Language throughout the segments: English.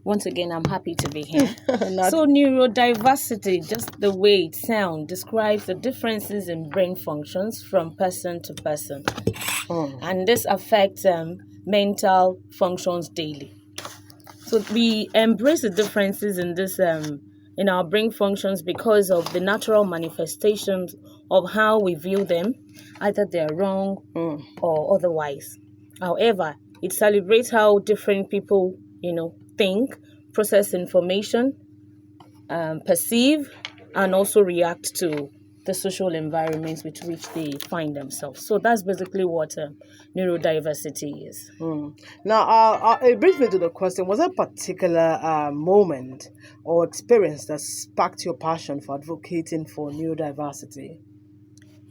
Once again, I'm happy to be here. Not- So, neurodiversity, just the way it sounds, describes the differences in brain functions from person to person. And this affects mental functions daily. So, we embrace the differences in this in our brain functions because of the natural manifestations of how we view them, either they're wrong or otherwise. However, it celebrates how different people, think, process information, perceive, and also react to the social environments with which they find themselves. So that's basically what neurodiversity is. Now, it brings me to the question: was there a particular moment or experience that sparked your passion for advocating for neurodiversity?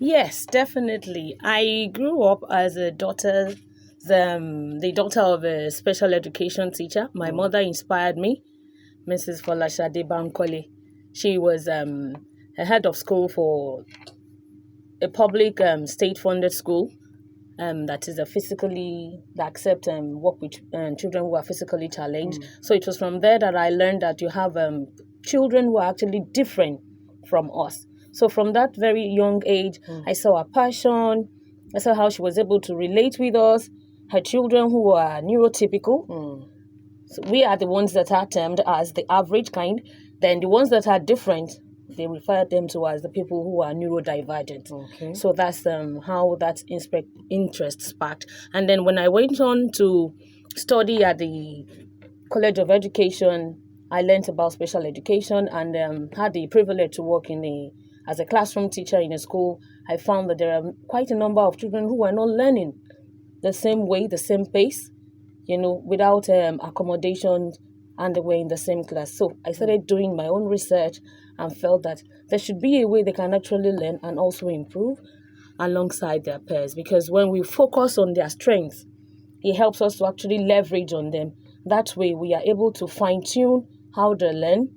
Yes, definitely. I grew up as the daughter of a special education teacher. My mother inspired me, Mrs. Folashade Bankole. She was a head of school for a public state-funded school that is a physically that accept work with children who are physically challenged. So it was from there that I learned that you have children who are actually different from us. So from that very young age, I saw her passion. I saw how she was able to relate with us. Her children who are neurotypical. So we are the ones that are termed as the average kind. Then the ones that are different, they refer them to as the people who are neurodivergent. Okay. So that's how that interest sparked. And then when I went on to study at the College of Education, I learned about special education and had the privilege to work as a classroom teacher in a school. I found that there are quite a number of children who are not learning the same way, the same pace, without accommodation, and they were in the same class. So I started doing my own research and felt that there should be a way they can actually learn and also improve alongside their peers. Because when we focus on their strengths, it helps us to actually leverage on them. That way we are able to fine-tune how they learn,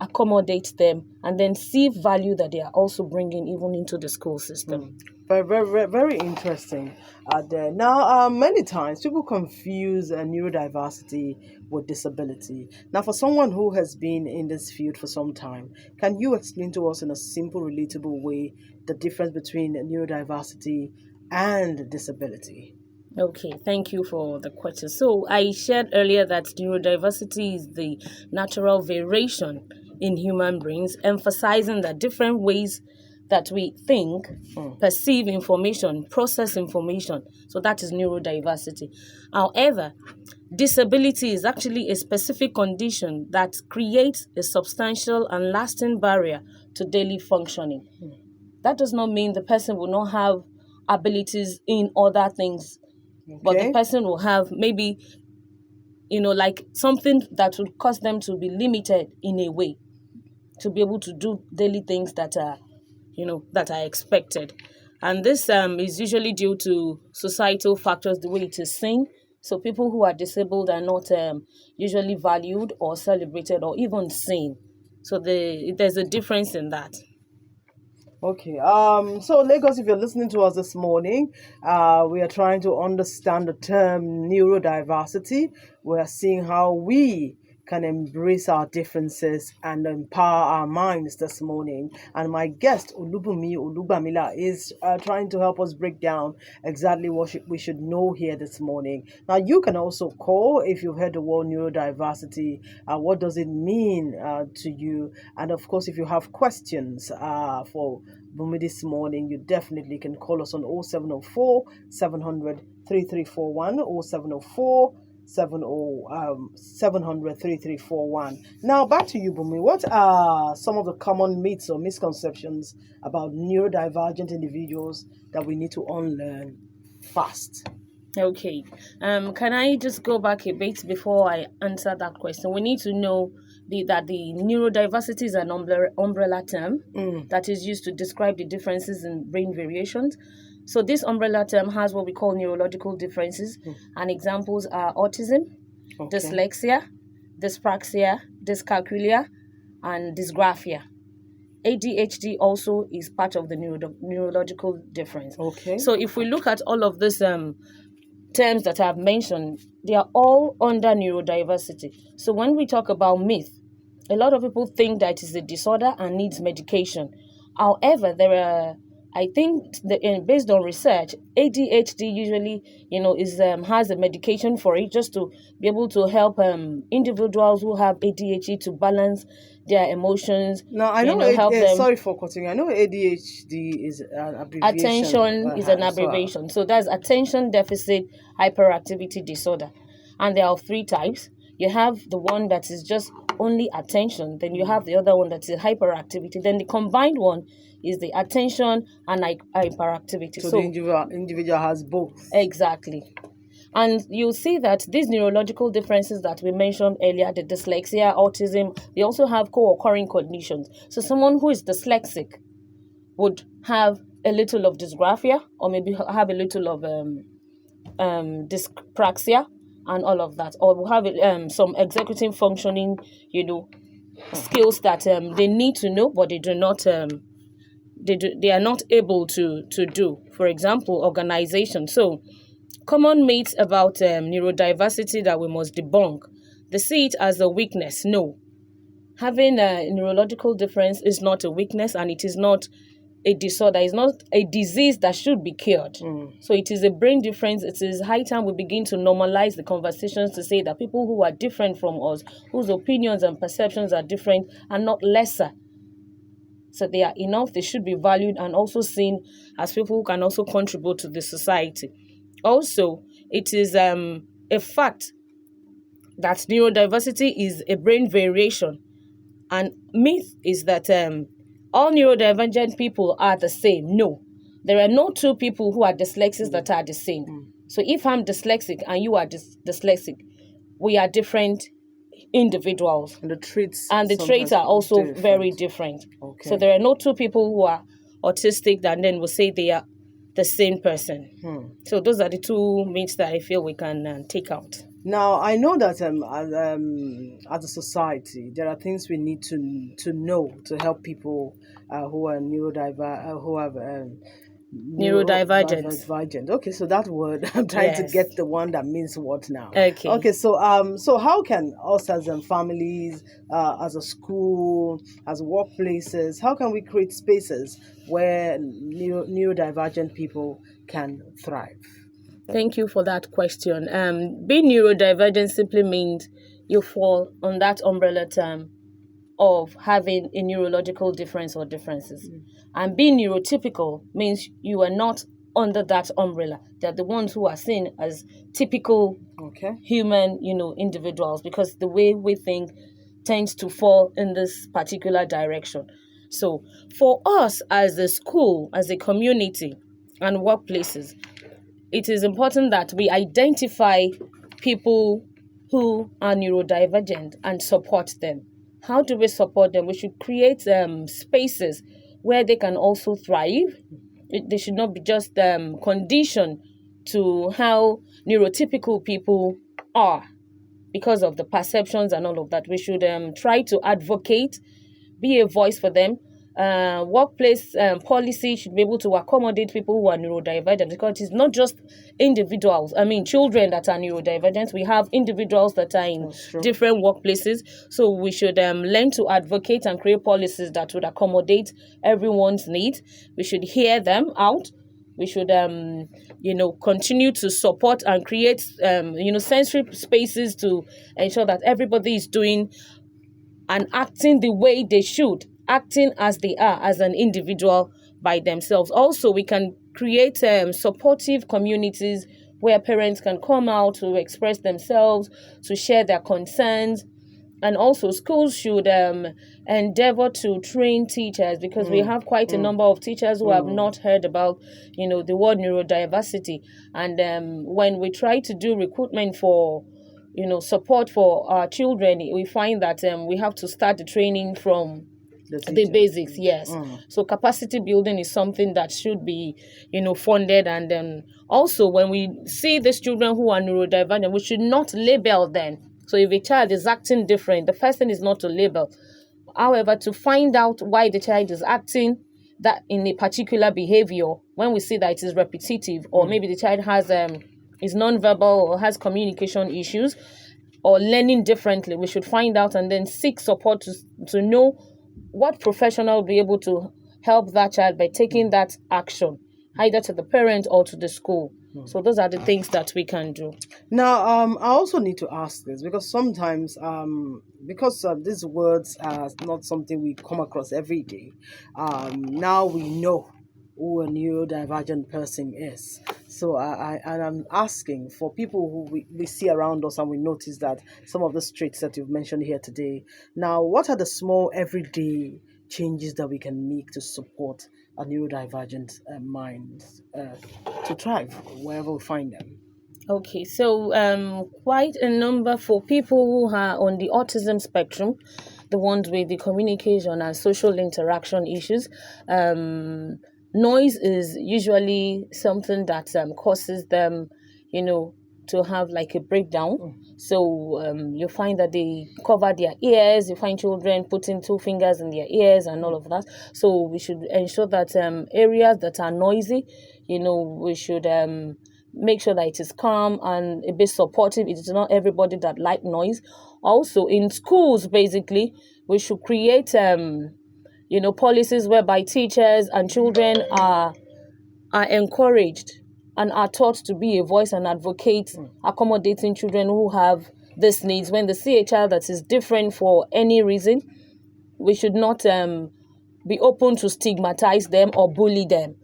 accommodate them, and then see value that they are also bringing even into the school system. Very, very, very interesting. There now, many times people confuse neurodiversity with disability. Now, for someone who has been in this field for some time, can you explain to us in a simple, relatable way the difference between neurodiversity and disability? Okay, thank you for the question. So I shared earlier that neurodiversity is the natural variation in human brains, emphasizing that different ways that we think, perceive information, process information. So that is neurodiversity. However, disability is actually a specific condition that creates a substantial and lasting barrier to daily functioning. That does not mean the person will not have abilities in other things, but the person will have maybe, like something that would cause them to be limited in a way to be able to do daily things that are expected. And this is usually due to societal factors, the way it is seen. So people who are disabled are not usually valued or celebrated or even seen. So there's a difference in that. Okay. So Lagos, if you're listening to us this morning, we are trying to understand the term neurodiversity. We are seeing how we can embrace our differences and empower our minds this morning. And my guest, Olubumi Olubamila, is trying to help us break down exactly what we should know here this morning. Now, you can also call if you've heard the word neurodiversity. What does it mean to you? And of course, if you have questions for Bumi this morning, you definitely can call us on 0704 700 3341 or 704 700 3341. Now back to you, Bumi. What are some of the common myths or misconceptions about neurodivergent individuals that we need to unlearn fast? Okay. Can I just go back a bit before I answer that question? We need to know that the neurodiversity is an umbrella term that is used to describe the differences in brain variations. So this umbrella term has what we call neurological differences, and examples are autism, dyslexia, dyspraxia, dyscalculia, and dysgraphia. ADHD also is part of the neurological difference. Okay. So if we look at all of this terms that I've mentioned, they are all under neurodiversity. So when we talk about myth, a lot of people think that it is a disorder and needs medication. However, I think, based on research, ADHD usually, is has a medication for it, just to be able to help individuals who have ADHD to balance their emotions. Now I know. Help them. Sorry for cutting. I know ADHD is an abbreviation. Attention is an abbreviation. So that's attention deficit hyperactivity disorder, and there are 3 types. You have the one that is just only attention, then you have the other one that is hyperactivity, then the combined one is the attention and hyperactivity. So the individual has both. Exactly. And you'll see that these neurological differences that we mentioned earlier, the dyslexia, autism, they also have co-occurring conditions. So someone who is dyslexic would have a little of dysgraphia, or maybe have a little of dyspraxia and all of that, or will have some executive functioning, skills that they need to know, but they do not. They are not able to do. For example, organization. So, common myths about neurodiversity that we must debunk. They see it as a weakness. No, having a neurological difference is not a weakness, and it is not a disorder. It's not a disease that should be cured. So it is a brain difference. It is high time we begin to normalize the conversations to say that people who are different from us, whose opinions and perceptions are different, are not lesser. So they are enough. They should be valued and also seen as people who can also contribute to the society. Also, it is a fact that neurodiversity is a brain variation. And myth is that all neurodivergent people are the same. No, there are no 2 people who are dyslexics that are the same. So if I'm dyslexic and you are dyslexic, we are different individuals. And the traits are also very different. Okay. So there are no 2 people who are autistic and then we'll say they are the same person. So those are the 2 myths that I feel we can take out. Now, I know that as a society, there are things we need to know to help people who are neurodivergent. Okay, so that word, I'm trying to get the one that means what now. Okay, so how can us as families, as a school, as workplaces, how can we create spaces where neurodivergent people can thrive? Thank you for that question. Being neurodivergent simply means you fall on that umbrella term of having a neurological difference or differences. And being neurotypical means you are not under that umbrella. They're the ones who are seen as typical human, individuals, because the way we think tends to fall in this particular direction. So for us as a school, as a community and workplaces, it is important that we identify people who are neurodivergent and support them. How do we support them? We should create spaces where they can also thrive. They should not be just conditioned to how neurotypical people are because of the perceptions and all of that. We should try to advocate, be a voice for them. Workplace policy should be able to accommodate people who are neurodivergent, because it's not just individuals. Children that are neurodivergent. We have individuals that are in different workplaces. So we should learn to advocate and create policies that would accommodate everyone's needs. We should hear them out. We should, continue to support and create, sensory spaces to ensure that everybody is doing and acting the way they should, acting as they are as an individual by themselves. Also, we can create supportive communities where parents can come out to express themselves, to share their concerns. And also, schools should endeavor to train teachers, because we have quite a number of teachers who have not heard about, the word neurodiversity. And when we try to do recruitment for, support for our children, we find that we have to start the training from the basics. Yes. So capacity building is something that should be, funded. And then also, when we see these children who are neurodivergent, we should not label them. So if a child is acting different, the first thing is not to label. However, to find out why the child is acting that in a particular behavior, when we see that it is repetitive, or maybe the child has is nonverbal or has communication issues or learning differently, we should find out and then seek support to know what professional will be able to help that child by taking that action, either to the parent or to the school. So those are the things that we can do. Now, I also need to ask this because sometimes, because these words are not something we come across every day. Now we know who a neurodivergent person is. So I'm asking for people who we see around us and we notice that some of the traits that you've mentioned here today. Now, what are the small everyday changes that we can make to support a neurodivergent mind to thrive wherever we find them? Okay, so quite a number for people who are on the autism spectrum, the ones with the communication and social interaction issues. Noise is usually something that causes them, to have like a breakdown. So you find that they cover their ears. You find children putting two fingers in their ears and all of that. So we should ensure that areas that are noisy, we should make sure that it is calm and a bit supportive. It is not everybody that like noise. Also, in schools, basically, we should create policies whereby teachers and children are encouraged and are taught to be a voice and advocate, accommodating children who have these needs. When they see a child that is different for any reason, we should not be open to stigmatize them or bully them.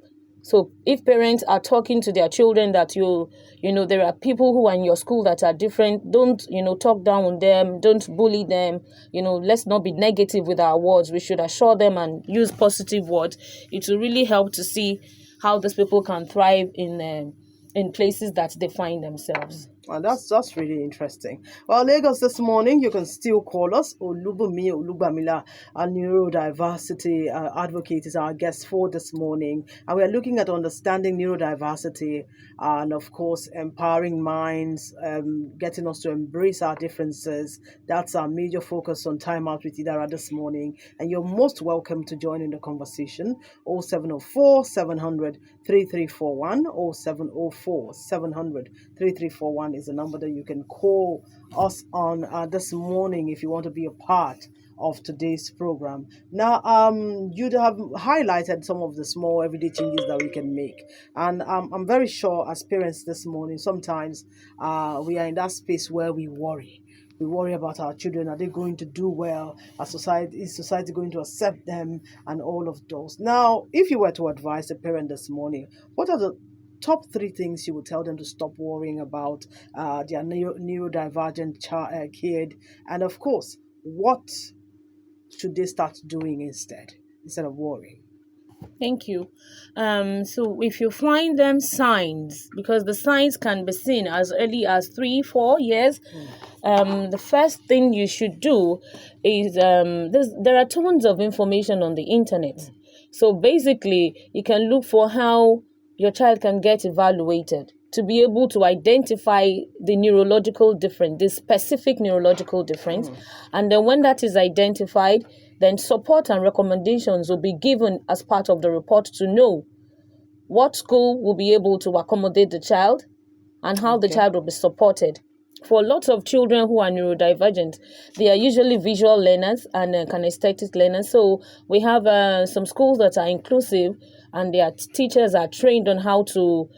So if parents are talking to their children that there are people who are in your school that are different, don't, talk down on them, don't bully them, let's not be negative with our words. We should assure them and use positive words. It will really help to see how these people can thrive in places that they find themselves. And that's really interesting. Well, Lagos this morning, you can still call us. Olubumi Olubamila, a neurodiversity advocate, is our guest for this morning. And we're looking at understanding neurodiversity and, of course, empowering minds, getting us to embrace our differences. That's our major focus on Time Out with Idara this morning. And you're most welcome to join in the conversation. 0704 700 3341, 0704 700 3341 is the number that you can call us on this morning if you want to be a part of today's program. Now, you'd have highlighted some of the small everyday changes that we can make, and I'm very sure as parents this morning, sometimes we are in that space where we worry. We worry about our children. Are they going to do well? Is society going to accept them? And all of those. Now, if you were to advise a parent this morning, what are the top three things you would tell them to stop worrying about their neurodivergent kid? And of course, what should they start doing instead of worrying? Thank you. So if you find them signs, because the signs can be seen as early as 3-4 years, the first thing you should do is there are tons of information on the internet. So basically, you can look for how your child can get evaluated to be able to identify the neurological difference, the specific neurological difference. And then when that is identified, then support and recommendations will be given as part of the report to know what school will be able to accommodate the child and how the child will be supported. For lots of children who are neurodivergent, they are usually visual learners and kinesthetic learners. So we have some schools that are inclusive and their teachers are trained on how to,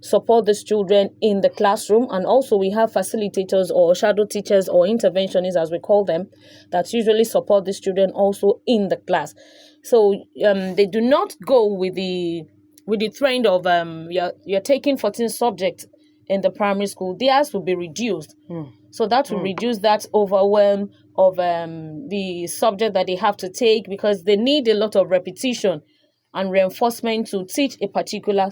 support these children in the classroom. And also we have facilitators or shadow teachers or interventionists, as we call them, that usually support these children also in the class. So they do not go with the trend of you're taking 14 subjects in the primary school. Theirs will be reduced. So that will reduce that overwhelm of the subject that they have to take, because they need a lot of repetition and reinforcement to teach a particular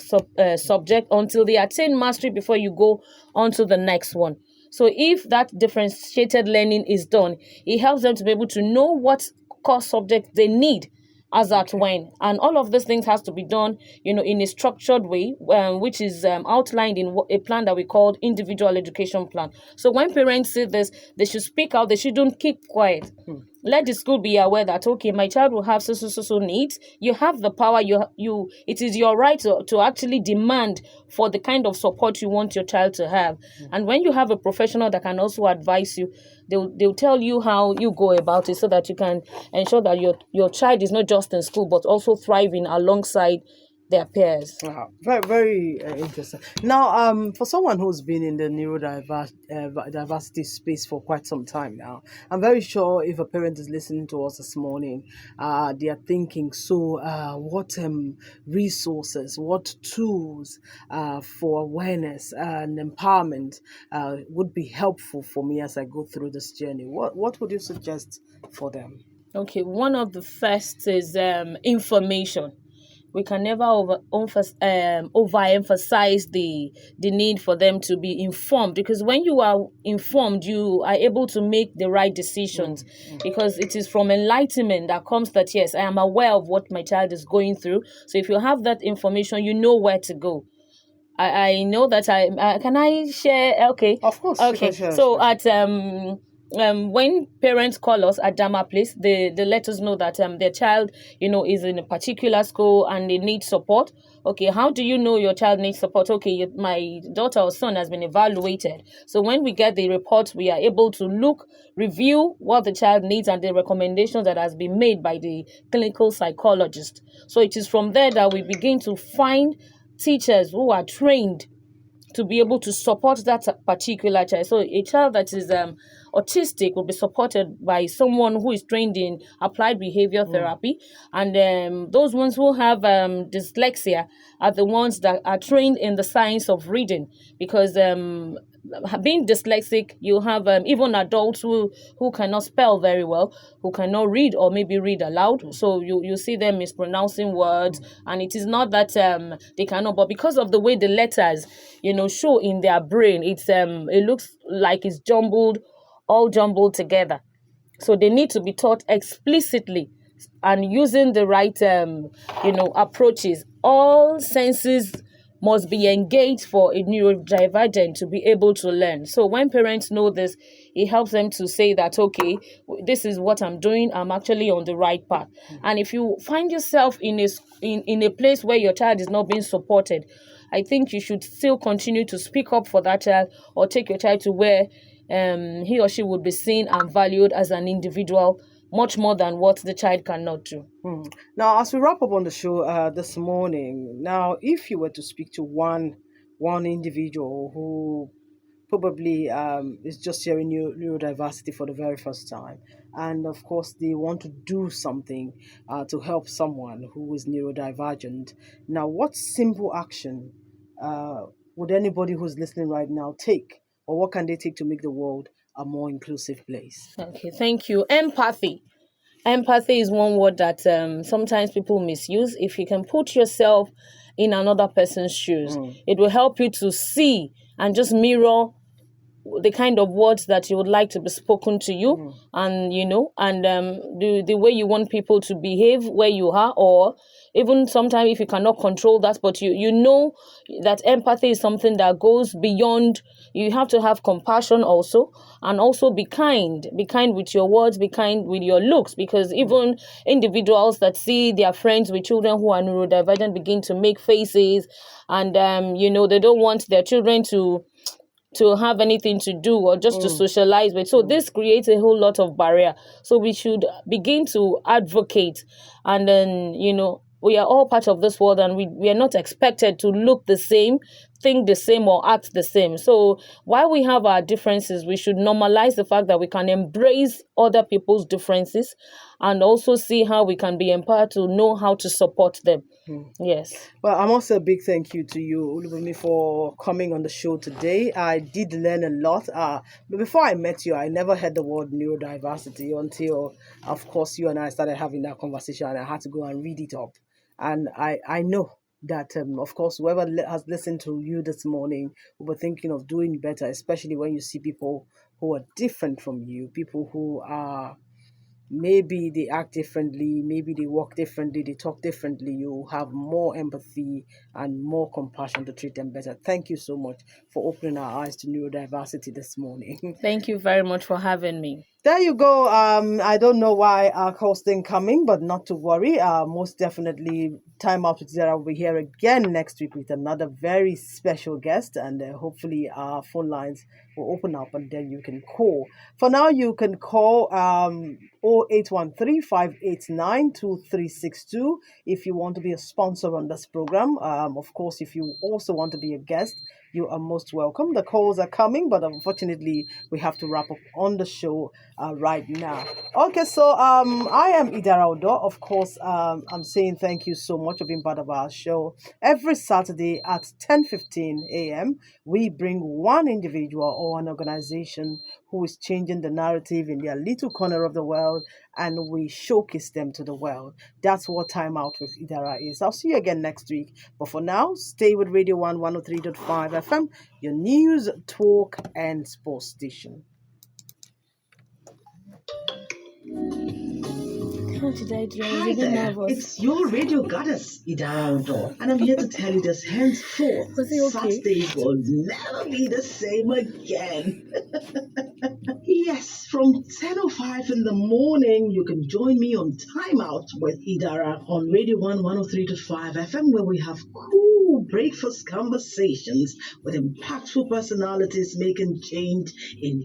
subject until they attain mastery before you go on to the next one. So if that differentiated learning is done, it helps them to be able to know what core subject they need as at when. And all of these things has to be done, in a structured way, which is outlined in a plan that we called individual education plan. So when parents see this, they should speak out. They shouldn't keep quiet. let the school be aware that, okay, my child will have so needs. You have the power, it is your right to actually demand for the kind of support you want your child to have. And when you have a professional that can also advise you, they'll tell you how you go about it, so that you can ensure that your child is not just in school but also thriving alongside their peers. Very, very interesting. Now, for someone who's been in the diversity space for quite some time now, I'm very sure if a parent is listening to us this morning, they are thinking, so what resources, what tools for awareness and empowerment would be helpful for me as I go through this journey? What would you suggest for them? Okay, one of the first is information. We can never overemphasize the need for them to be informed, because when you are informed, you are able to make the right decisions, because it is from enlightenment that comes that, yes, I am aware of what my child is going through. So if you have that information, you know where to go. I know that can I share? Okay. Of course. Okay. So at when parents call us at Dama Place, they let us know that their child, is in a particular school and they need support. Okay, how do you know your child needs support? Okay, my daughter or son has been evaluated. So when we get the report, we are able to review what the child needs and the recommendations that has been made by the clinical psychologist. So it is from there that we begin to find teachers who are trained to be able to support that particular child. So a child that is autistic will be supported by someone who is trained in applied behavior therapy. And those ones who have dyslexia are the ones that are trained in the science of reading, because being dyslexic, you have even adults who cannot spell very well, who cannot read or maybe read aloud. So you see them mispronouncing words, and it is not that they cannot, but because of the way the letters show in their brain, it looks like it's all jumbled together. So they need to be taught explicitly and using the right approaches. All senses must be engaged for a neurodivergent to be able to learn. So when parents know this, it helps them to say that, okay, this is what I'm doing, I'm actually on the right path. And if you find yourself in a place where your child is not being supported, I think you should still continue to speak up for that child, or take your child to where he or she would be seen and valued as an individual, much more than what the child cannot do. Now, as we wrap up on the show this morning, now, if you were to speak to one individual who probably is just hearing neurodiversity for the very first time, and of course they want to do something to help someone who is neurodivergent, now, what simple action would anybody who's listening right now take, or what can they take to make the world a more inclusive place? Okay, thank you. Empathy. Empathy is one word that sometimes people misuse. If you can put yourself in another person's shoes, it will help you to see and just mirror the kind of words that you would like to be spoken to you, and the way you want people to behave where you are, or even sometimes if you cannot control that, but you know that empathy is something that goes beyond. You have to have compassion also, and also be kind with your words, be kind with your looks, because even individuals that see their friends with children who are neurodivergent begin to make faces, and they don't want their children to have anything to do, or just to socialize with. So this creates a whole lot of barrier. So we should begin to advocate, and then we are all part of this world, and we are not expected to look the same, think the same, or act the same. So while we have our differences, we should normalize the fact that we can embrace other people's differences, and also see how we can be empowered to know how to support them. Yes. Well, I must say a big thank you to you, Olubunmi, for coming on the show today. I did learn a lot. But before I met you, I never heard the word neurodiversity until, of course, you and I started having that conversation, and I had to go and read it up. And I know that, of course, whoever has listened to you this morning will be thinking of doing better, especially when you see people who are different from you, people who are maybe they act differently, maybe they walk differently, they talk differently. You have more empathy and more compassion to treat them better. Thank you so much for opening our eyes to neurodiversity this morning. Thank you very much for having me. There you go. I don't know why our calls didn't coming, but not to worry. Most definitely, Time Out with Zara will be here again next week with another very special guest, and hopefully our phone lines will open up, and then you can call. For now, you can call 0813 if you want to be a sponsor on this program. Of course, if you also want to be a guest, you are most welcome. The calls are coming, but unfortunately, we have to wrap up on the show right now. Okay, so I am Idara Odo. Of course, I'm saying thank you so much for being part of our show. Every Saturday at 10:15 a.m., we bring one individual or an organization who is changing the narrative in their little corner of the world, and we showcase them to the world. That's what Time Out with Idara is. I'll see you again next week. But for now, stay with Radio 1 103.5 FM, your news, talk, and sports station. How did I do? I was Hi even there, nervous. it's your radio goddess, Idara Odo, and I'm here to tell you this henceforth, Was it okay? Saturdays will never be the same again. Yes, from 10:05 in the morning, you can join me on Time Out with Idara on Radio 1 103.5 FM, where we have cool breakfast conversations with impactful personalities making change in